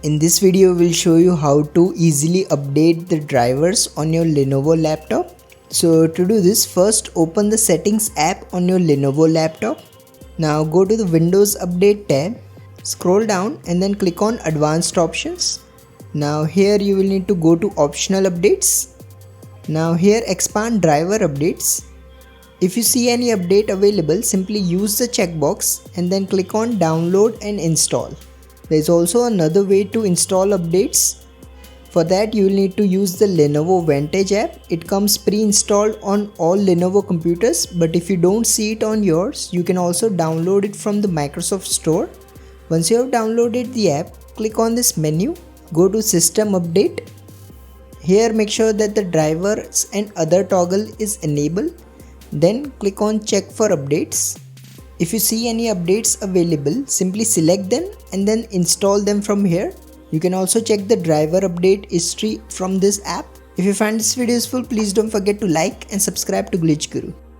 In this video, we'll show you how to easily update the drivers on your Lenovo laptop. So to do this, first open the settings app on your Lenovo laptop. Now go to the Windows Update tab, scroll down and then click on Advanced Options. Now here you will need to go to Optional Updates. Now here expand driver updates. If you see any update available, simply use the checkbox and then click on Download and Install. There is also another way to install updates. For that you will need to use the Lenovo Vantage app. It comes pre-installed on all Lenovo computers, but if you don't see it on yours, you can also download it from the Microsoft Store. Once you have downloaded the app, click on this menu, go to System Update. Here make sure that the drivers and other toggle is enabled. Then click on Check for Updates. If you see any updates available, simply select them and then install them from here. You can also check the driver update history from this app. If you find this video useful, please don't forget to like and subscribe to Glitch Guru.